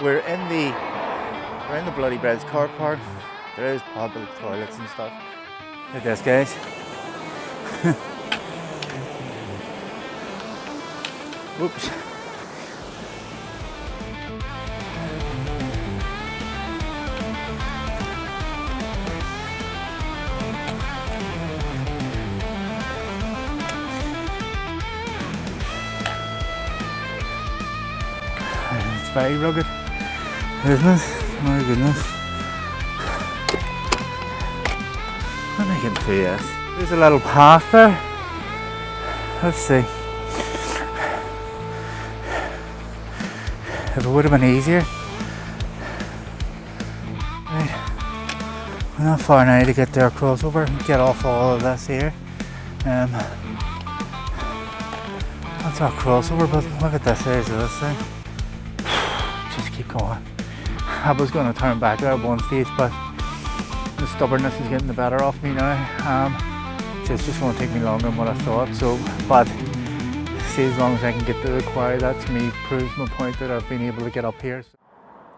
we're in the Bloody Breads car park. There is public toilets and stuff. Look at this, guys. Whoops. It's very rugged, isn't it? My goodness. Let me get through this. There's a little path there. Let's see. If it would have been easier. Right. We're not far now to get their crossover and get off all of this here. That's our crossover, but look at this size of this thing. Just keep going. I was going to turn back there at one stage, but the stubbornness is getting the better of me now. So it's just going to take me longer than what I thought. So, but see, as long as I can get to the quarry, that's me proves my point that I've been able to get up here.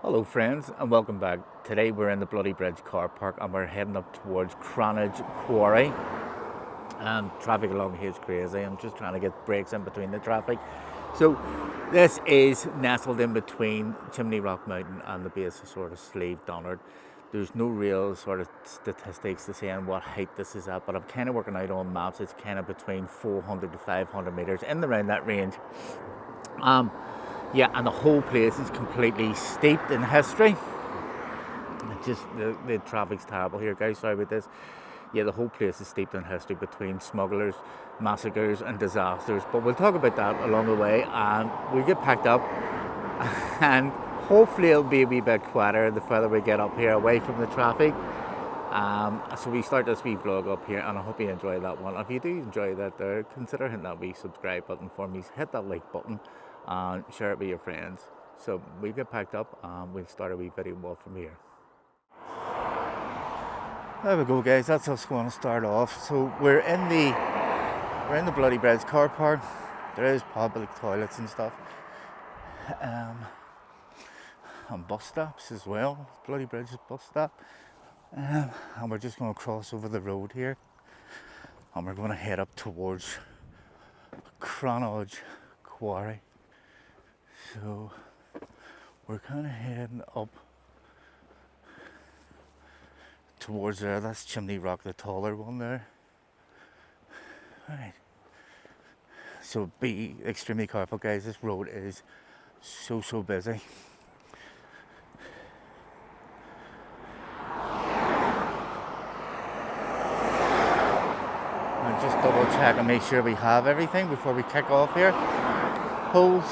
Hello friends and welcome back. Today we're in the Bloody Bridge car park and we're heading up towards Crannoge Quarry. And traffic along here is crazy. I'm just trying to get breaks in between the traffic. So this is nestled in between Chimney Rock Mountain and the base of sort of Slave Donard. There's no real sort of statistics to saying what height this is at, but I'm kind of working out on maps. It's kind of between 400 to 500 meters, in around that range. Yeah, and the whole place is completely steeped in history. Just the traffic's terrible here, guys. Sorry about this. Yeah, the whole place is steeped in history between smugglers, massacres, and disasters. But we'll talk about that along the way, and we'll get packed up, and hopefully it'll be a wee bit quieter the further we get up here, away from the traffic. So we start this wee vlog up here, and I hope you enjoy that one. If you do enjoy that there, consider hitting that wee subscribe button for me. Hit that like button and share it with your friends. So we get packed up and we'll start a wee video walk from here. There we go, guys. That's us going to start off. So we're in the Bloody Breads car park. There is public toilets and stuff. And bus stops as well. Bloody Bridge bus stop. And we're just going to cross over the road here. And we're going to head up towards Crannoge Quarry. So we're kind of heading up towards there. That's Chimney Rock, the taller one there. Right. So be extremely careful, guys. This road is so busy. And just double check and make sure we have everything before we kick off here. Holes.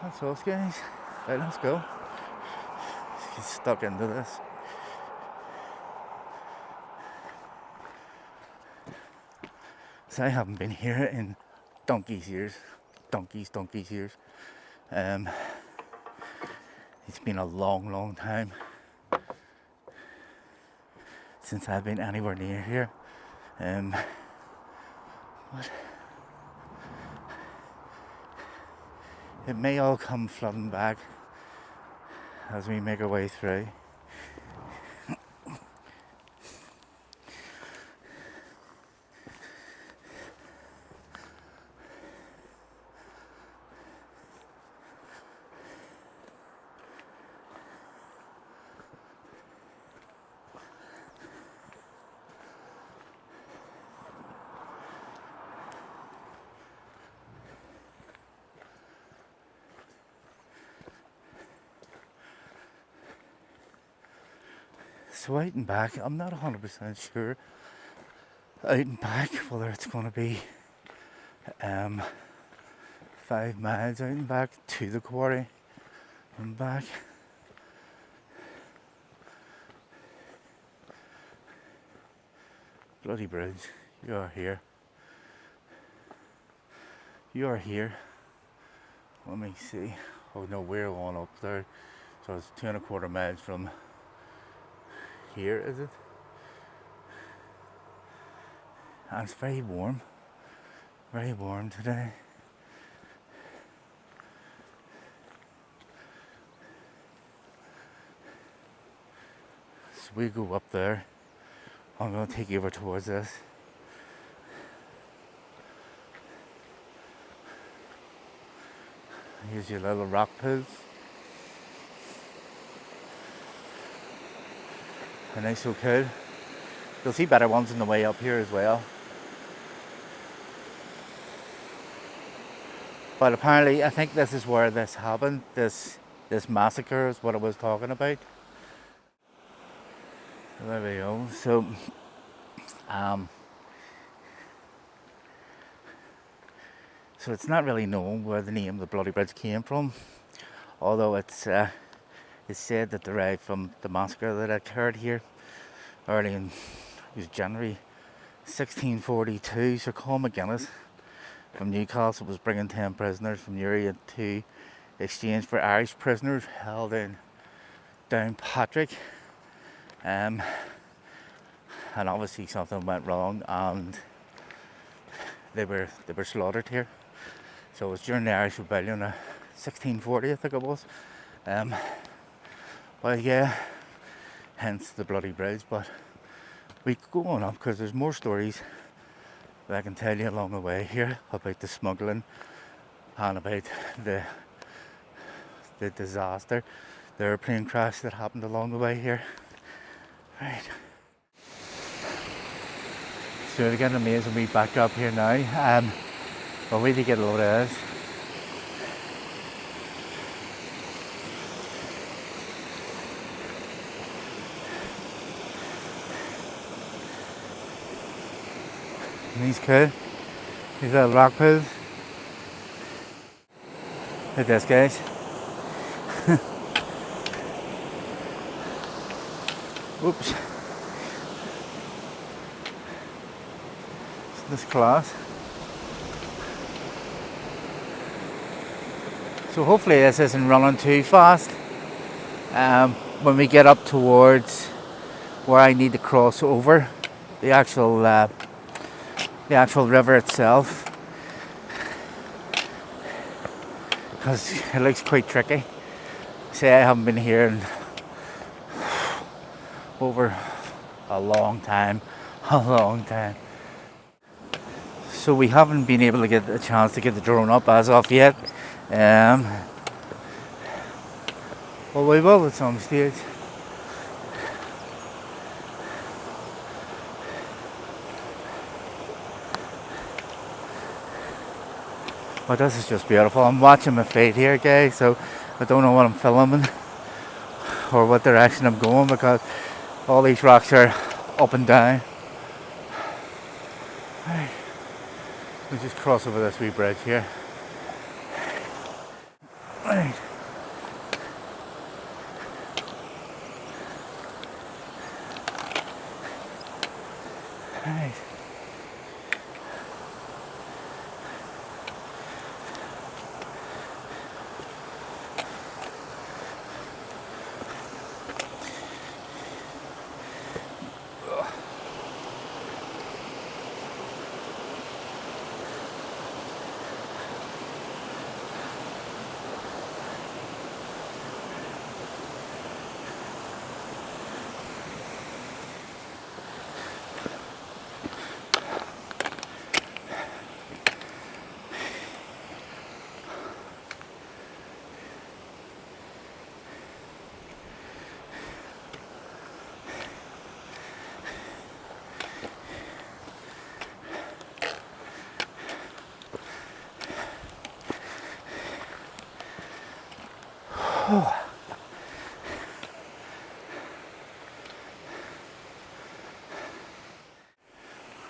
That's us, guys. Right, let's go. Let's get stuck into this. So I haven't been here in donkey's years. Donkey's years. It's been a long time since I've been anywhere near here. But it may all come flooding back as we make our way through. So out and back, I'm not 100% sure out and back whether it's going to be 5 miles out and back to the quarry and back. Bloody Bridge, you are here. You are here. Let me see. Oh no, we're on up there. So it's 2.25 miles from here, is it? And it's very warm today. we go up there. I'm going to take you over towards this. Here's your little rock pools. And they're so cool. You'll see better ones on the way up here as well. But apparently, I think this is where this happened. This massacre is what I was talking about. So there we go. So, so it's not really known where the name of the Bloody Bridge came from, although it's said that derived from the massacre that occurred here early in January 1642. Sir Colin McGuinness from Newcastle was bringing 10 prisoners from Uri to exchange for Irish prisoners held in Downpatrick. And obviously something went wrong and they were slaughtered here. So it was during the Irish Rebellion of 1640, I think it was. Well, yeah, hence the Bloody Bridge. But we go on up because there's more stories that I can tell you along the way here about the smuggling and about the disaster, the airplane crash that happened along the way here. Right. So we're getting amazing we back up here now. But we need to get a load of this. And these cool. These little rock pools. Look at this, guys. Oops. Isn't this class? So hopefully this isn't running too fast. When we get up towards where I need to cross over the actual river itself, because it looks quite tricky. Say I haven't been here in over a long time. So we haven't been able to get a chance to get the drone up as of yet. Well, we will at some stage. But this is just beautiful. I'm watching my feet here, guys, so I don't know what I'm filming or what direction I'm going because all these rocks are up and down. Right. We'll just cross over this wee bridge here. Right. Right.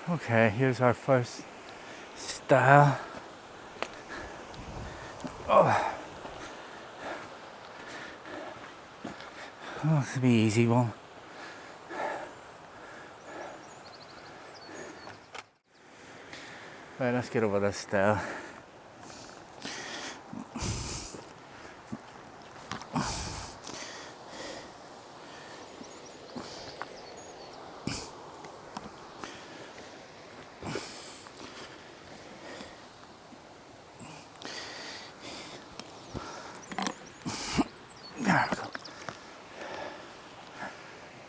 Okay, here's our first style. Oh, this will be an easy one. Right, let's get over this style.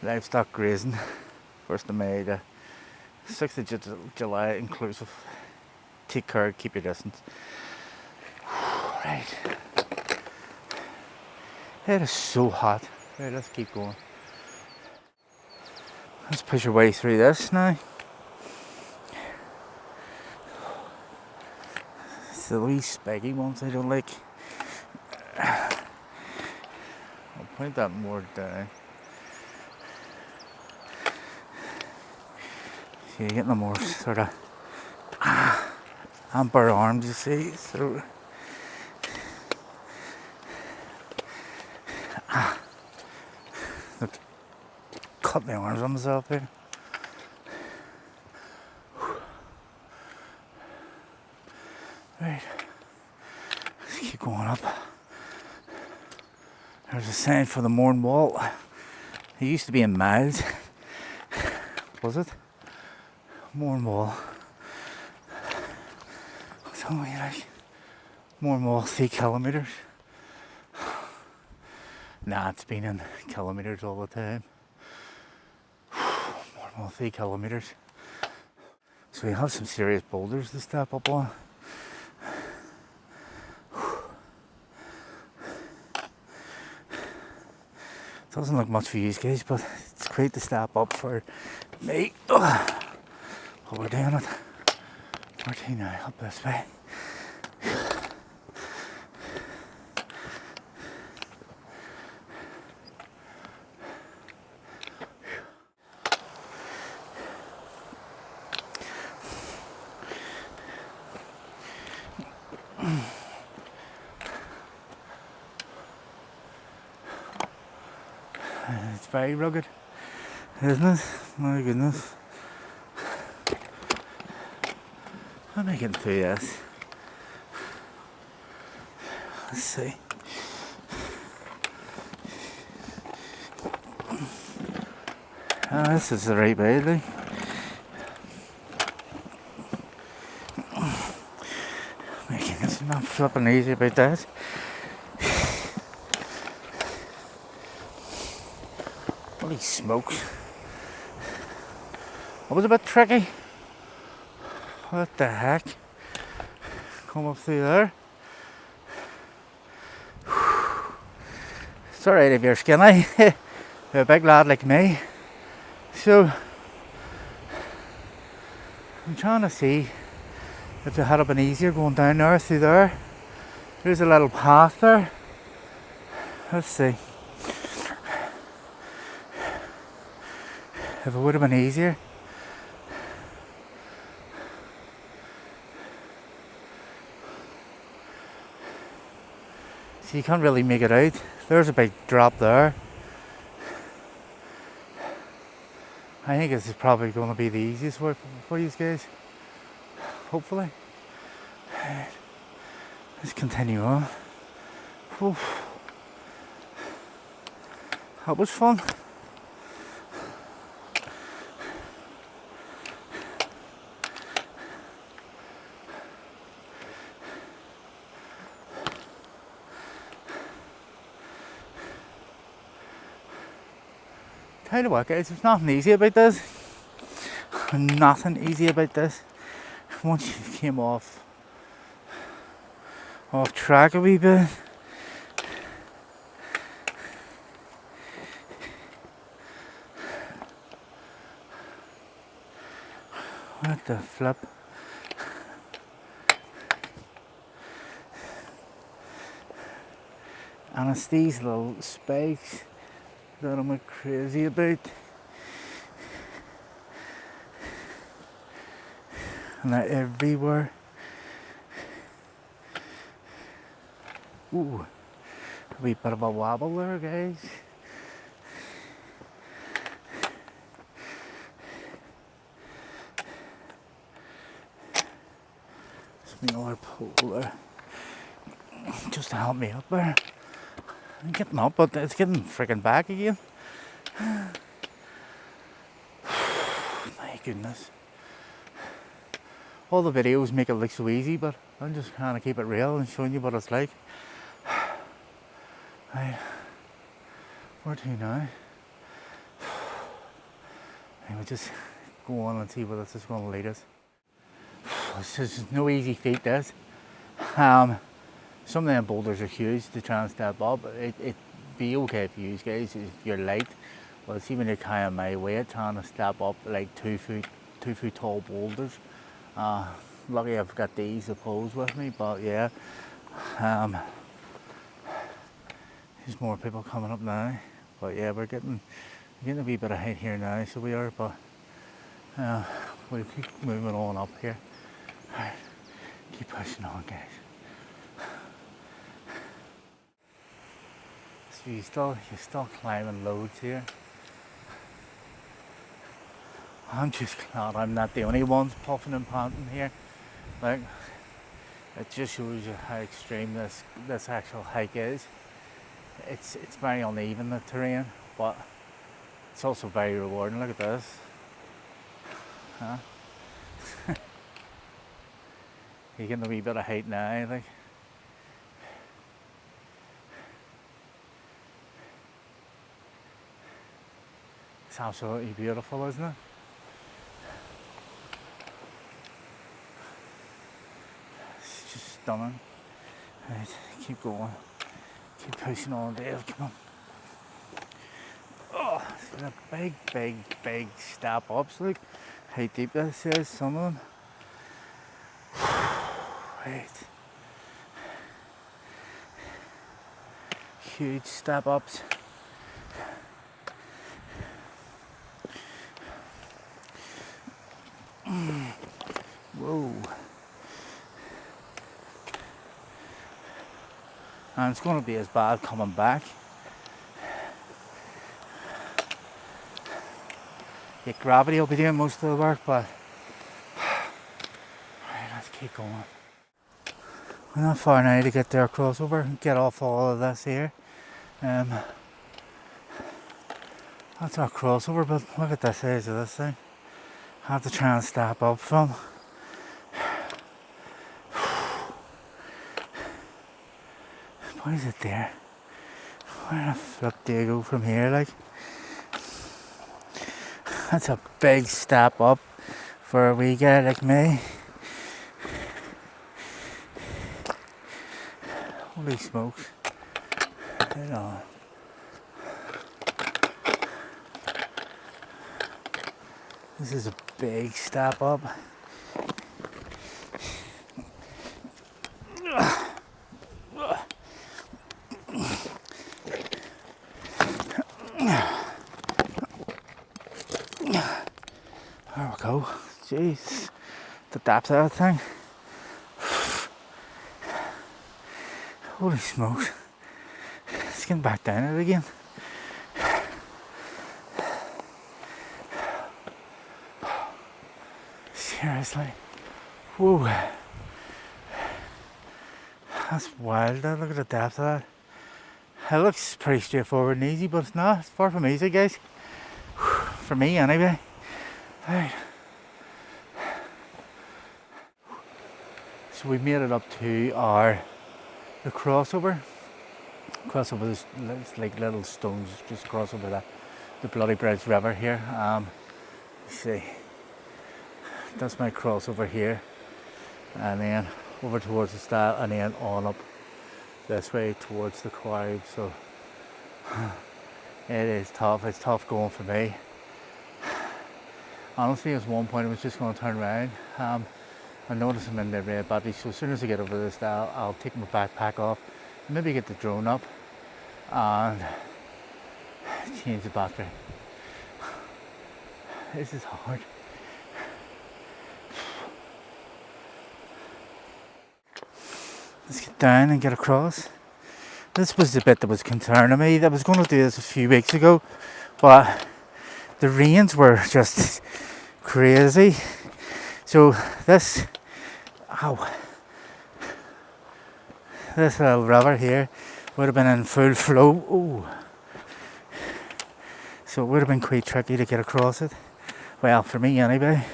livestock grazing, 1st of May to 6th of July inclusive. Take care, keep your distance. Right. It is so hot. Right, let's keep going. Let's push our way through this now. It's the wee spiky ones I don't like. I'll point that more down. So you're getting a more sort of amber arms, you see. So look, cut my arms on myself here. Right, let's keep going up. There's a sign for the Mourne Wall. It used to be in miles. Was it? Mourne Wall. It's only like Mourne Wall 3 kilometres. Nah, it's been in kilometres all the time. Mourne Wall 3 kilometres. So we have some serious boulders to step up on. Doesn't look much for you guys, but it's great to step up for me. But we're doing it. We're taking it up this way. It's very rugged, isn't it? My goodness. I'm making through this. Let's see. This is the right way, like. Making it's not flipping easy about that. Holy smokes. That was a bit tricky. What the heck? Come up through there. It's alright if you're skinny. You're a big lad like me. So, I'm trying to see if it had been easier going down there through there. There's a little path there. Let's see. If it would have been easier. So you can't really make it out. There's a big drop there. I think this is probably going to be the easiest way for you guys. Hopefully. Let's continue on. Oof. That was fun. Tell you what guys, there's nothing easy about this. Nothing easy about this. Once you came off track a wee bit. What the flip? And it's these little spikes that I'm crazy about. And they're everywhere. Ooh, a wee bit of a wobble there, guys. There's another pole there, just to help me up there. I'm getting up, but it's getting freaking back again. My goodness. All the videos make it look so easy, but I'm just trying to keep it real and showing you what it's like. Where to now? And we'll just go on and see where this is going to lead us. It's just no easy feat, this. Some of them boulders are huge to try and step up. It'd be okay for you guys if you're light. Well, see when you're carrying my weight, trying to step up like 2 foot tall boulders. Lucky I've got these opposed with me, but yeah. There's more people coming up now. But yeah, we're getting a wee bit of height here now, so we are, but we'll keep moving on up here. Right, keep pushing on, guys. So you're still climbing loads here. I'm just glad I'm not the only ones puffing and panting here. Like, it just shows you how extreme this actual hike is. It's very uneven, the terrain, but it's also very rewarding. Look at this. Huh? You're getting a wee bit of height now, like. It's absolutely beautiful, isn't it? It's just stunning. Right, keep going. Keep pushing on, Dave, come on. Oh, it's a big step ups. Look how deep this is, some of them. Right. Huge step ups. Whoa. And it's going to be as bad coming back. Yeah, gravity will be doing most of the work, but right, let's keep going. We're not far now to get their crossover and get off all of this here. That's our crossover, but look at the size of this thing. I have to try and step up from. What is it there? Where the flip do you go from here, like? That's a big step up for a wee guy like me. Holy smokes. You know. This is a big step up. There we go. Jeez. The depth of that thing. Holy smokes. Let's get back down it again. Seriously. Whoa. That's wild. Look at the depth of that. It looks pretty straightforward and easy, but it's not. It's far from easy, guys. For me, anyway. Right. So we made it up to the crossover. Crossover is like little stones just cross over the Bloody Bridge River here. Let's see. That's my crossover here, and then over towards the stile, and then on up this way towards the quarry. So it is tough. It's tough going for me. Honestly, at one point I was just going to turn around. I noticed I'm in the red battery, so as soon as I get over the stile, I'll take my backpack off, maybe get the drone up, and change the battery. This is hard. Let's get down and get across. This was the bit that was concerning me. I was going to do this a few weeks ago, but the rains were just crazy. So this little river here would have been in full flow. Ooh. So it would have been quite tricky to get across it. Well, for me anyway.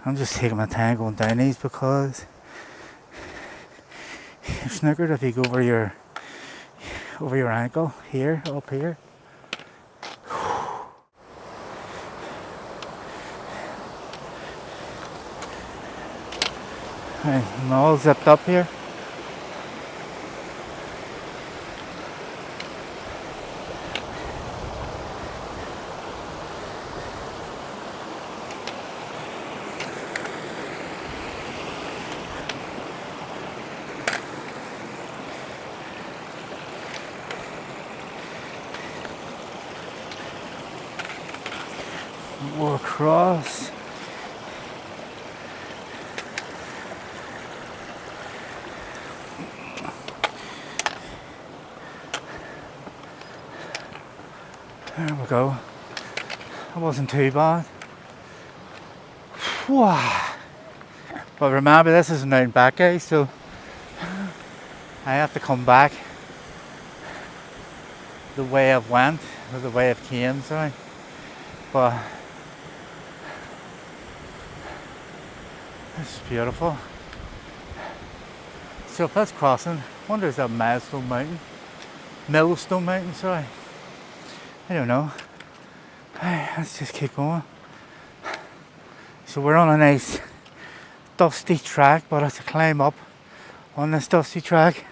I'm just taking my time going down these because you're snookered if you go over your over your ankle here, up here. Right, I'm all zipped up here. We're across. There we go. That wasn't too bad. Wow. But remember, this isn't out back, guys, so I have to come back the way I've went, or the way I've came, sorry. But this is beautiful. So if that's crossing, I wonder is that Millstone Mountain, sorry. I don't know. Let's just keep going. So we're on a nice dusty track, but it's a climb up on this dusty track.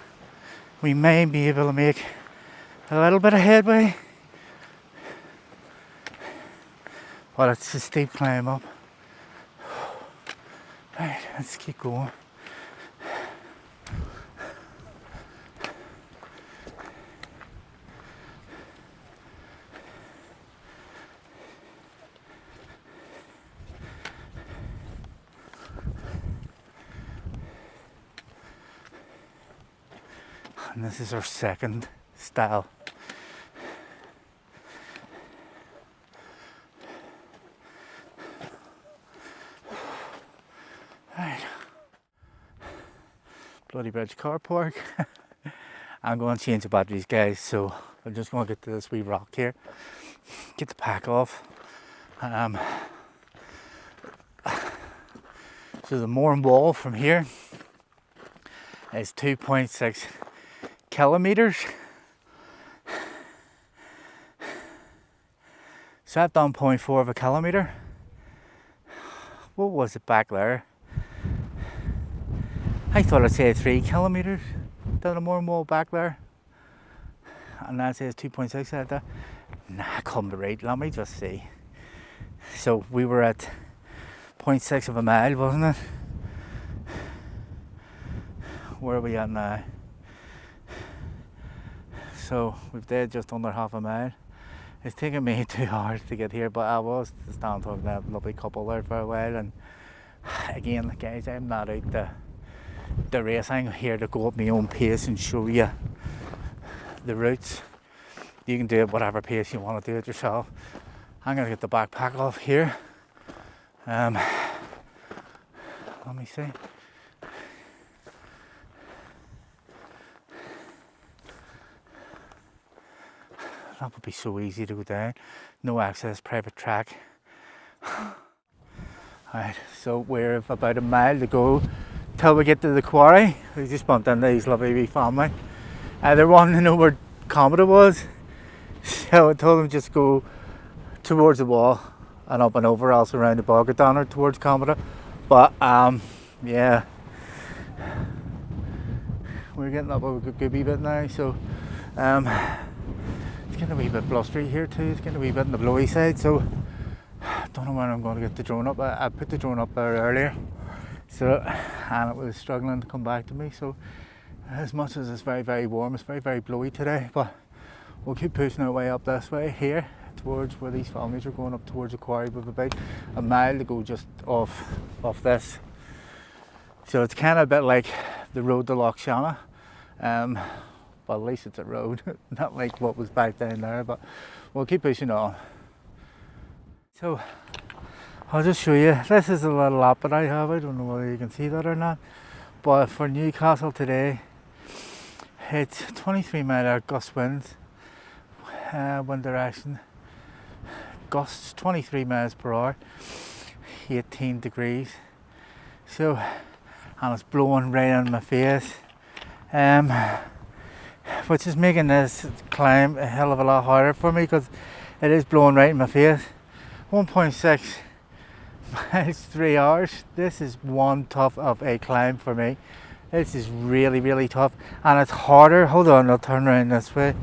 We may be able to make a little bit of headway, but it's a steep climb up. Right, let's keep going. And this is our second style. Right. Bloody Bridge car park. I'm going to change the batteries, guys, so I'm just going to get to this wee rock here, get the pack off. So the Mourne Wall from here is 2.6 kilometers. So I've done 0.4 of a kilometer. What was it back there? I thought it said 3 kilometers down the Mourne Wall back there, and that says 2.6 out there. Nah, I couldn't be right. Let me just see. So we were at 0.6 of a mile, wasn't it? Where are we at now? So we've did just under half a mile. It's taken me 2 hours to get here, but I was standing talking to that lovely couple there for a while. And again, guys, I'm not out the race. I'm here to go at my own pace and show you the routes. You can do it whatever pace you want to do it yourself. I'm gonna get the backpack off here. Let me see. That would be so easy to go down. No access, private track. Alright, so we're about a mile to go till we get to the quarry. We just bumped into these lovely wee family. They wanted to know where Commodore was. So I told them just go towards the wall and up and over, else around the bog down or towards Commodore. But yeah, we're getting up a good wee bit now, so it's getting a wee bit blustery here too. It's getting a wee bit on the blowy side, so I don't know when I'm going to get the drone up. I put the drone up there earlier, so, and it was struggling to come back to me. So as much as it's very, very warm, it's very, very blowy today, but we'll keep pushing our way up this way here towards where these families are going, up towards the quarry. With about a mile to go just off this. So it's kind of a bit like the road to Loch Shanna. Well, at least it's a road, not like what was back down there, but we'll keep pushing on. So I'll just show you, this is a little app that I have. I don't know whether you can see that or not, but for Newcastle today, it's 23 mile gust winds, wind direction, gusts 23 miles per hour, 18 degrees. So, and it's blowing right in my face. which is making this climb a hell of a lot harder for me because it is blowing right in my face. 1.6 miles, 3 hours. This is one tough of a climb for me. This is really, really tough, and it's harder. Hold on, I'll turn around this way.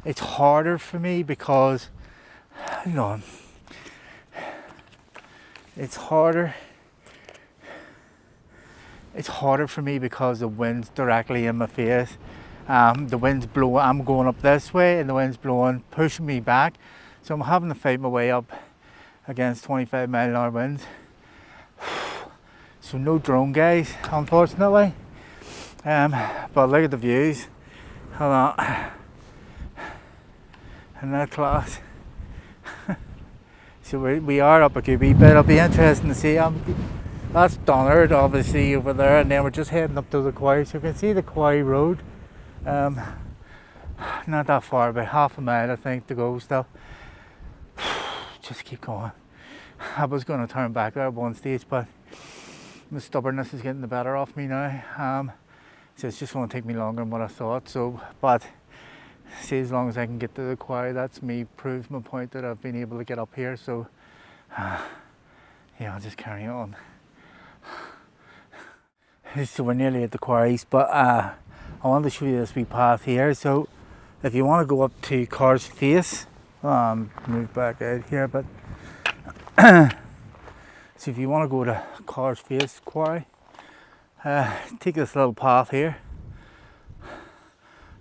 It's harder for me because, hang on. It's harder for me because the wind's directly in my face. The wind's blowing, I'm going up this way and the wind's blowing, pushing me back. So I'm having to fight my way up against 25-mile-an-hour winds. So no drone, guys, unfortunately. But look at the views. Hold on. In that class. So we are up a good wee bit. It'll be interesting to see. That's Donard, obviously, over there, and then we're just heading up to the quarry. So you can see the quarry road. Not that far, about half a mile, I think, to go still. Just keep going. I was going to turn back there at one stage, but the stubbornness is getting the better of me now. So it's just going to take me longer than what I thought. So, but see, as long as I can get to the quarry, that's me proved my point that I've been able to get up here. So yeah, I'll just carry on. So we're nearly at the quarries, but I wanted to show you this wee path here. So if you want to go up to Car's Face, move back out here, but so if you want to go to Car's Face quarry, take this little path here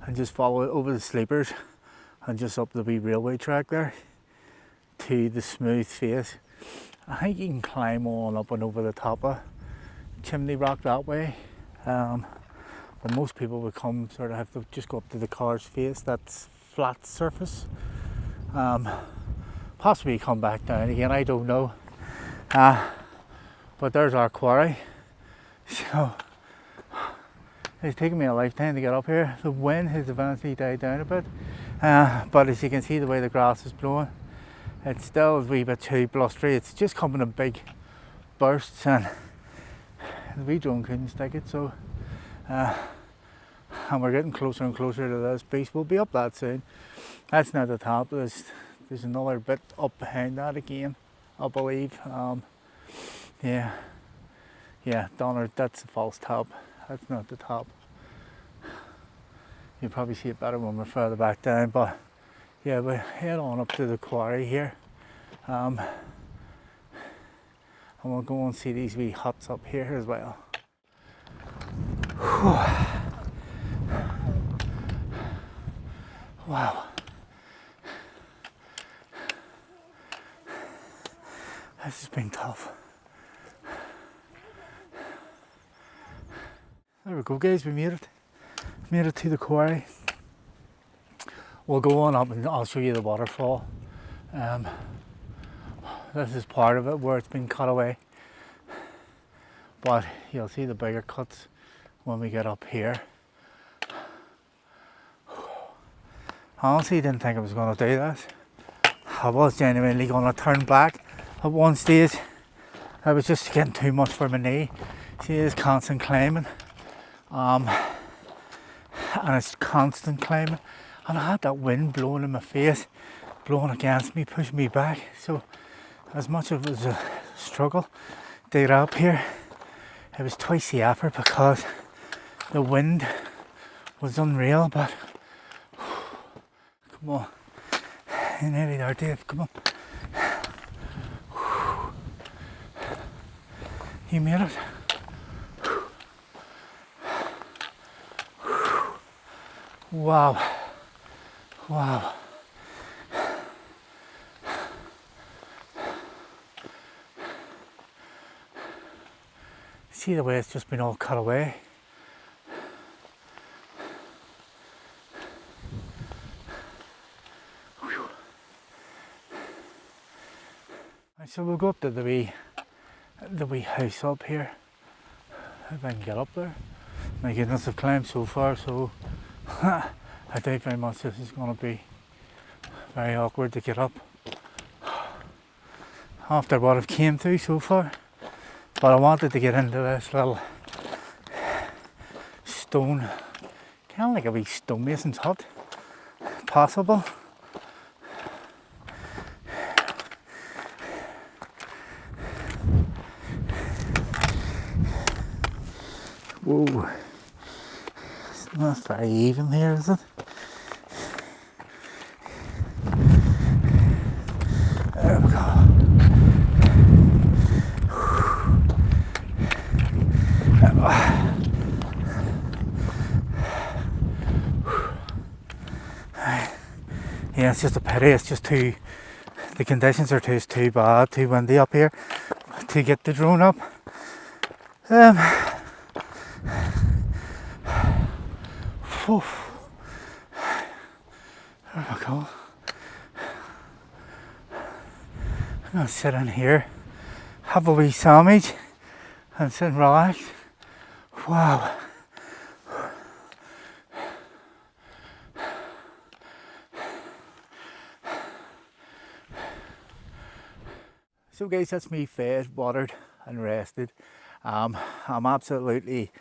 and just follow it over the sleepers and just up the wee railway track there to the smooth face. I think you can climb on up and over the top of Chimney Rock that way, but most people would come sort of have to just go up to the Car's Face, that's flat surface, possibly come back down again, I don't know, but there's our quarry. So it's taken me a lifetime to get up here. The wind has eventually died down a bit, but as you can see the way the grass is blowing, it's still a wee bit too blustery. It's just coming in big bursts and the wee drone couldn't stick it. So and we're getting closer and closer to this beast. We'll be up that soon. That's not the top. There's another bit up behind that again, I believe. Yeah, Donner, that's a false top. That's not the top. You'll probably see it better when we're further back down, but yeah, we head on up to the quarry here. And we'll go and see these wee huts up here as well. Whew. Wow. This has been tough. There we go, guys, we made it. Made it to the quarry. We'll go on up and I'll show you the waterfall. This is part of it where it's been cut away, but you'll see the bigger cuts when we get up here. I honestly didn't think I was going to do this. I was genuinely going to turn back at one stage. I was just getting too much for my knee. See, it's constant climbing. And it's constant climbing. And I had that wind blowing in my face, blowing against me, pushing me back. So as much as it was a struggle to get up here, it was twice the effort because the wind was unreal. But come on, you're nearly there, Dave, come on. You made it. Wow. Wow. See the way it's just been all cut away. So we'll go up to the wee house up here, if I can get up there. My goodness, I've climbed so far, so I doubt very much this is going to be very awkward to get up after what I've came through so far. But I wanted to get into this little stone Kind of like a wee stonemason's hut, possible. Whoa, it's not very even here, is it? There we go. Yeah, it's just a pity. It's just the conditions are too bad, too windy up here to get the drone up. Whew. There we go. I'm gonna sit in here, have a wee sandwich, and sit and relax. Wow. So guys, that's me fed, watered and rested. I'm absolutely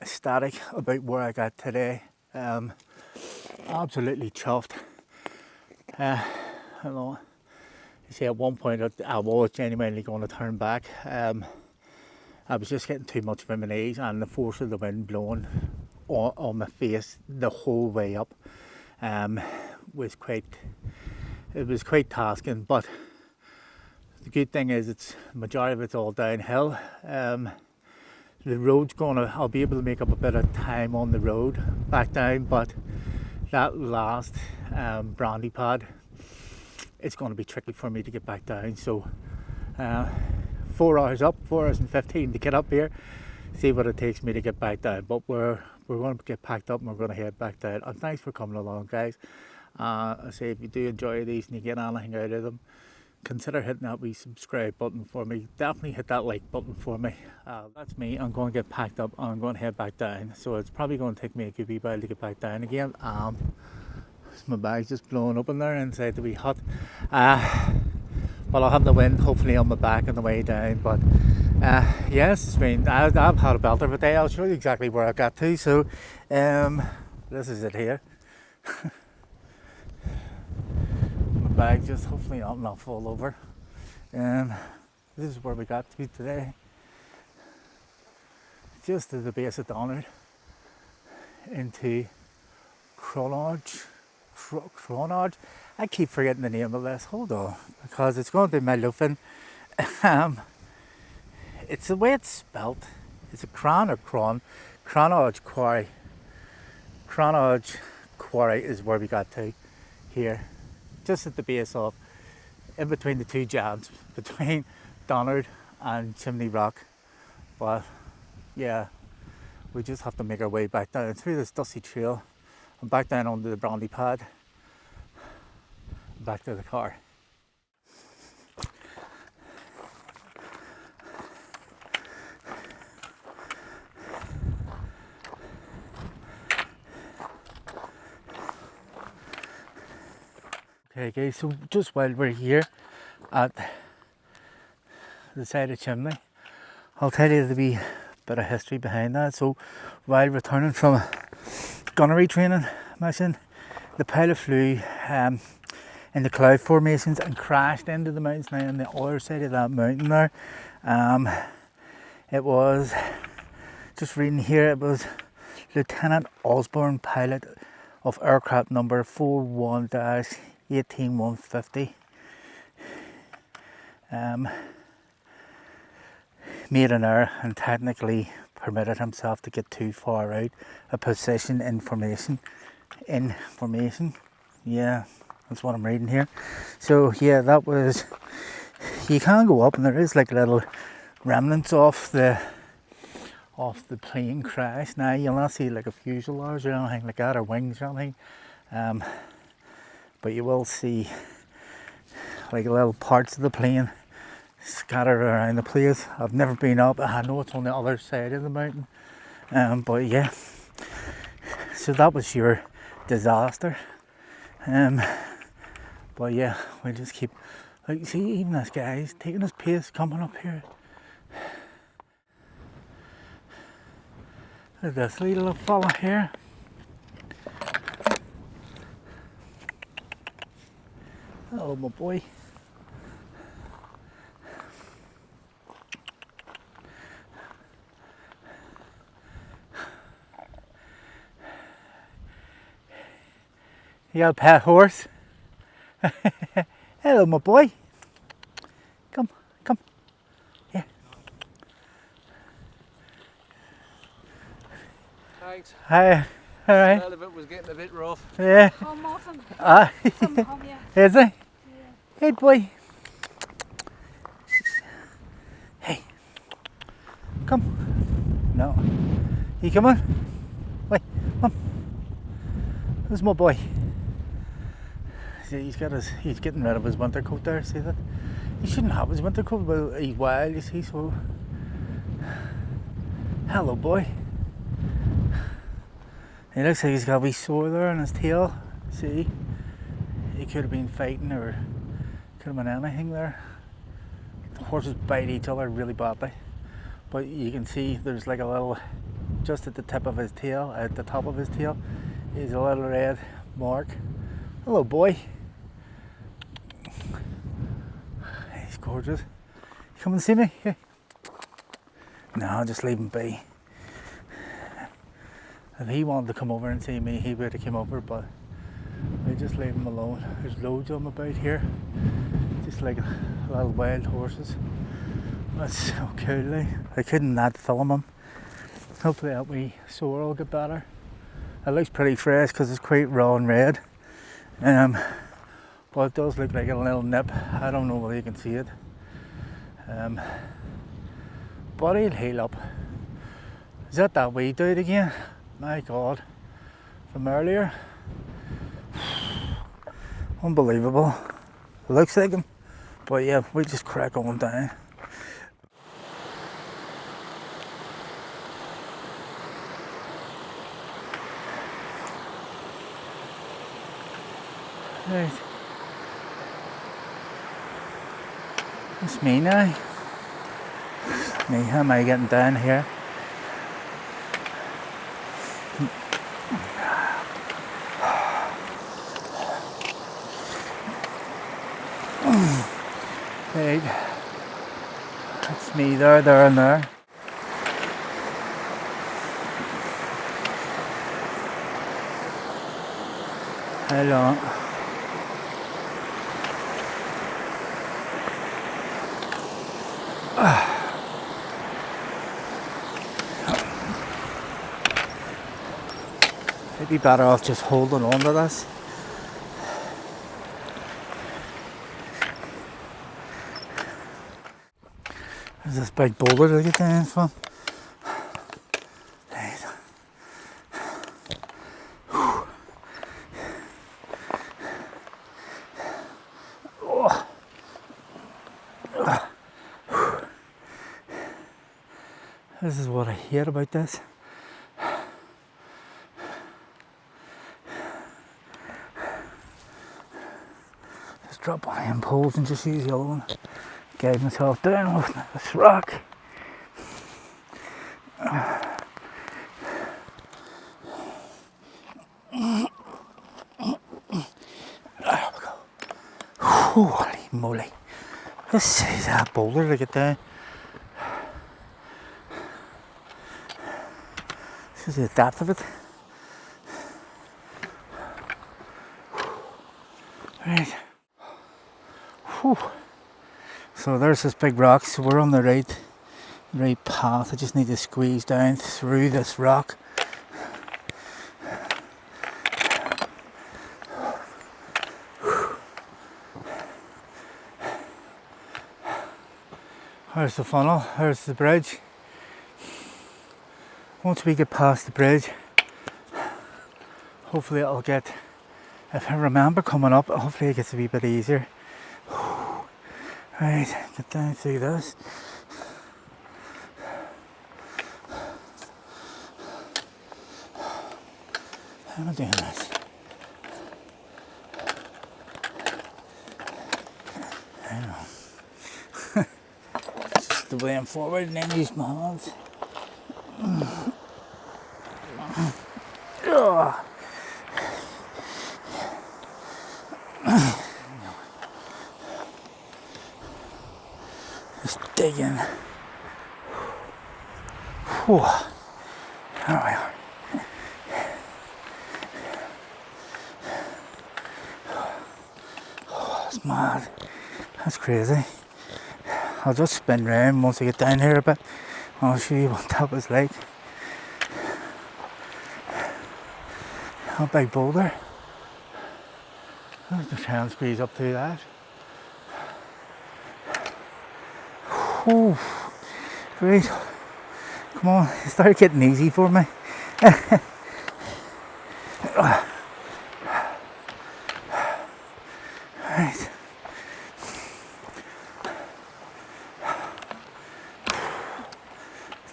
ecstatic about where I got today. Absolutely chuffed. You know, you see, at one point I was genuinely going to turn back. I was just getting too much from my knees, and the force of the wind blowing on my face the whole way up was quite tasking. But the good thing is, it's majority of it's all downhill. The road's I'll be able to make up a bit of time on the road back down, but that last Brandy pad, it's going to be tricky for me to get back down. So 4 hours up, 4 hours and 15 to get up here, see what it takes me to get back down. But we're going to get packed up and we're going to head back down. And thanks for coming along, guys. I say, if you do enjoy these and you get anything out of them, consider hitting that wee subscribe button for me. Definitely hit that like button for me. That's me. I'm going to get packed up and I'm going to head back down. So it's probably going to take me a good wee while to get back down again. My bag's just blowing up in there inside the wee hut. Well, I'll have the wind hopefully on my back on the way down. But yes, it's been, I've had a belter of a day. I'll show you exactly where I got to. So this is it here. Bag just hopefully not fall over. This is where we got to today, just at the base of Donard into Crannoge. I keep forgetting the name of this, hold on, because it's going to be my loafing. It's the way it's spelt. It's a cran or cron. Crannoge Quarry. Crannoge Quarry is where we got to here, just at the base of, in between the two jams, between Donard and Chimney Rock. But yeah, we just have to make our way back down through this dusty trail and back down onto the Brandy pad, back to the car. Okay guys, so just while we're here at the side of Chimney, I'll tell you the wee bit of history behind that. So while returning from a gunnery training mission, the pilot flew in the cloud formations and crashed into the mountains. Now on the other side of that mountain there, it was, just reading here, it was Lieutenant Osborne, pilot of aircraft number 41-18150. Made an error and technically permitted himself to get too far out of position information. Yeah, that's what I'm reading here. So yeah, that was, you can go up and there is like little remnants of the plane crash. Now you'll not see like a fuselage or anything like that, or wings or anything, but you will see like little parts of the plane scattered around the place. I've never been up, I know it's on the other side of the mountain, but yeah, so that was your disaster. But yeah, we just keep, like, see, even this guy's taking his pace coming up here. Look at this little fella here. Hello, my boy. You got a pet horse? Hello, my boy. Come, come. Here. Thanks. Hi. All right. Smell of it was getting a bit rough. Yeah. Come off him. Is it? Yeah. Hey, boy. Hey. Come. No. You coming? Wait. Come. Who's my boy? See, he's getting rid of his winter coat there. See that? He shouldn't have his winter coat, but he's wild. You see, so. Hello, boy. He looks like he's got a wee sore there on his tail. See? He could have been fighting or could have been anything there. The horses bite each other really badly. But you can see there's like a little, just at the tip of his tail, at the top of his tail, is a little red mark. Hello, boy. He's gorgeous. You come and see me? Yeah. No, just leave him be. If he wanted to come over and see me, he would have come over, but I just leave him alone. There's loads of them about here, just like little wild horses. That's so cool, like. I couldn't not film them. Hopefully that wee sore will get better. It looks pretty fresh because it's quite raw and red. But it does look like a little nip. I don't know whether you can see it. But he'll heal up. Is that wee dude again? My God, from earlier. Unbelievable. It looks like him. But yeah, we just crack on down. Right. It's me now. Me, how am I getting down here? Right. That's me there, and there. How long? I'd be better off just holding on to this. There's this big boulder to get down from. Right. Oh. This is what I hate about this. Just drop on hand poles and just use the other one. Guide myself down with this rock. There we go. Holy moly. Let's see that boulder to get down. This is the depth of it. Right. Whew. So there's this big rock, so we're on the right path. I just need to squeeze down through this rock. There's the funnel, there's the bridge. Once we get past the bridge, hopefully it'll get, if I remember coming up, hopefully it gets a wee bit easier. Right, get down through this. How am I doing this? I don't know. Just the way I'm forward and then use my hands. dig in. Whew. There we are. That's mad. That's crazy. I'll just spin round once I get down here a bit. I'll show you what that was like. A big boulder. I'll just try and squeeze up through that. Whew. Great. Come on, it started getting easy for me. Right.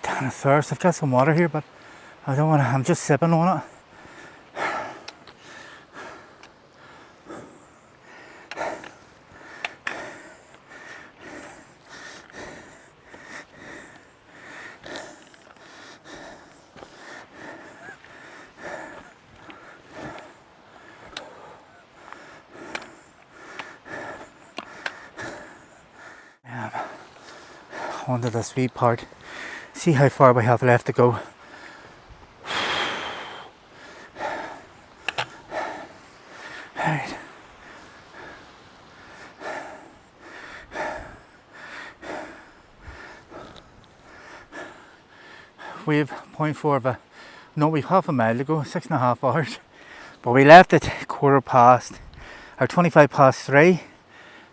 Down a thirst. I've got some water here, but I don't want to. I'm just sipping on it. Onto the sweet part. See how far we have left to go. Right. We've 0.4 of a, no, we've half a mile to go, 6.5 hours. But we left at 25 past 3,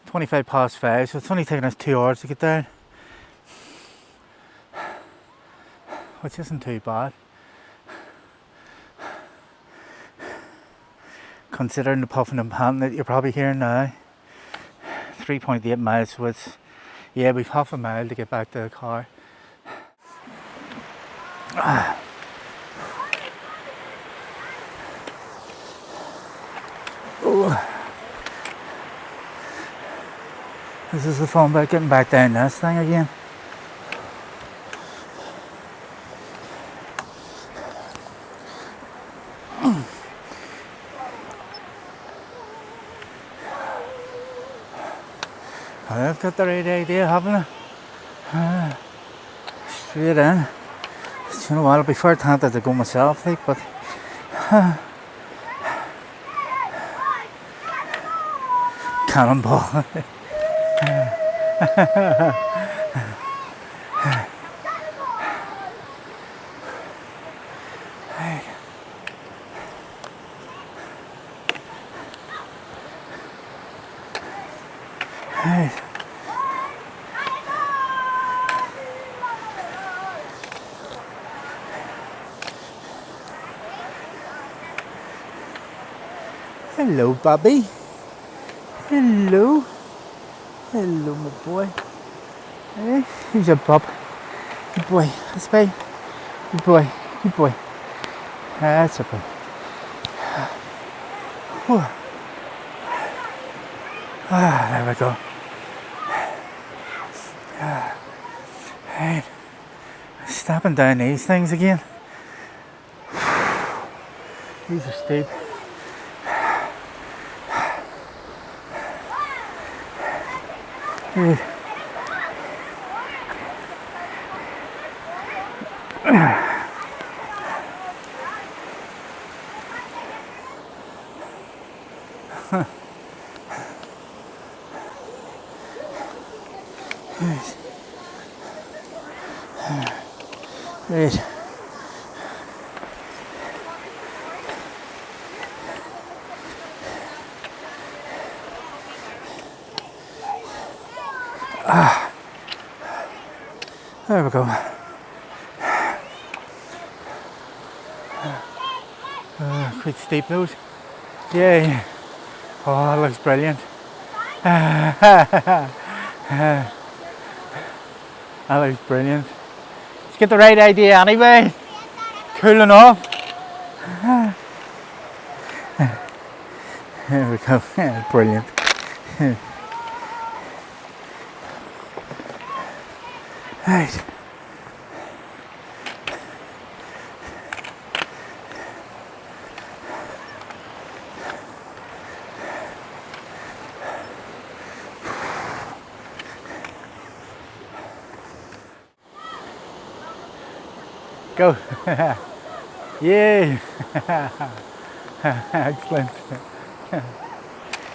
25 past 5, so it's only taken us 2 hours to get down. Which isn't too bad, considering the puffing and panting that you're probably hearing now. 3.8 miles, so it's, yeah, we've half a mile to get back to the car. This is the fun about getting back down this thing again. I've got the right idea, haven't I? Straight in. You know what, I'll be fair tempted to go myself, like, but cannonball. Right. Hello, Bobby. Hello. Hello, my boy. Hey, who's a bub? Good boy. That's right. Good boy. Good boy. That's a boy. There we go. Right. Stepping down these things again. These are steep. Right. Right. There we go. Quite steep those. Yay. Oh, that looks brilliant. That looks brilliant. Let's get the right idea anyway. Cool enough. There we go. Brilliant. Right. Go. Yay. Excellent.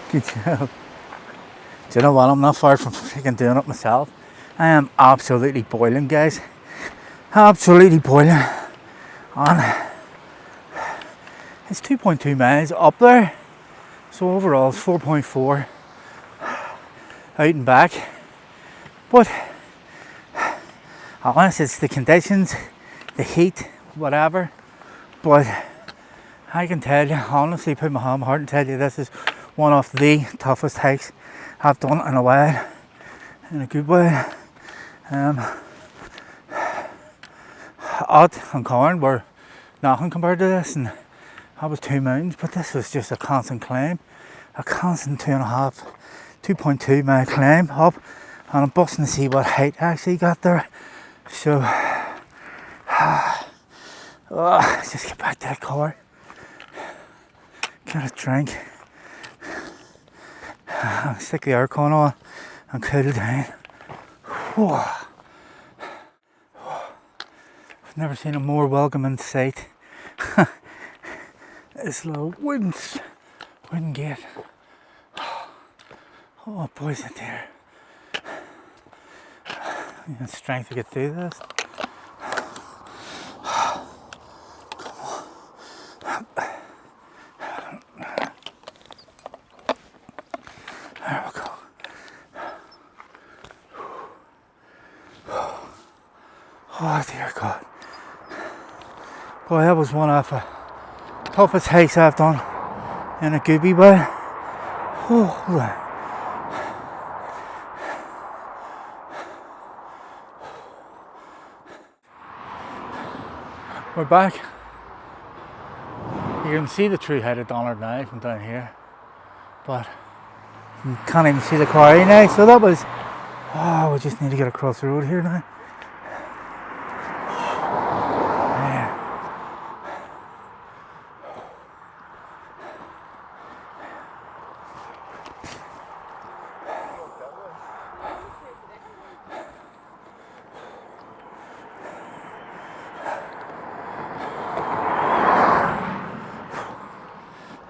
Good job. Do you know what? I'm not far from freaking doing it myself. I am absolutely boiling, guys. Absolutely boiling. And it's 2.2 miles up there. So overall it's 4.4 out and back. But unless it's the conditions, the heat, whatever. But I can tell you, honestly, put my hand on my heart and tell you this is one of the toughest hikes I've done in a while. In a good way. Odd and Corn were nothing compared to this, and that was 2 mountains, but this was just a constant climb. A constant 2.2 mile climb up, and I'm busting to see what height I actually got there. So, just get back to that car, get a drink, stick the aircon on, and cool down. Whew. I've never seen a more welcoming sight. This little wooden gate. Oh, boys in there. You have strength to get through this. There we go. Oh dear God. Boy, that was one of the toughest hikes I've done in a goobie way. Oh, we're back. You can see the true height of Donald now from down here, but you can't even see the quarry now. So that was, we just need to get across the road here now.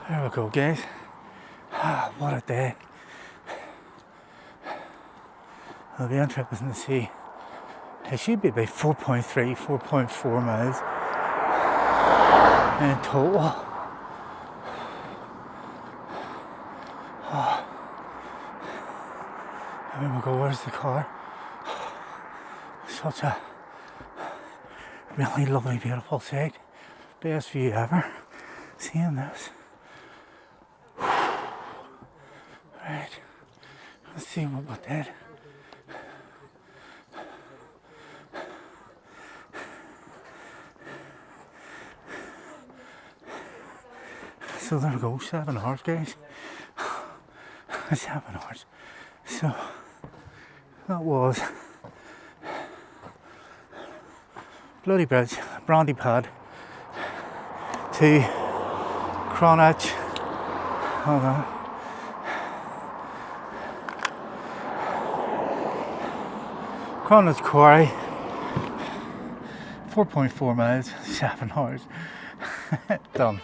There we go, guys. What a day. It'll be interesting to see. It should be about 4.3, 4.4 miles in total. There we go, where's the car? Such a really lovely, beautiful sight. Best view ever. Seeing this. Right, let's see what we did. So there we go, 7 hours, guys. 7 hours. So that was bloody bridge, Brandy pad to Crannoge. Hold on. Crannoge Quarry, 4.4 miles, 7 hours. Done.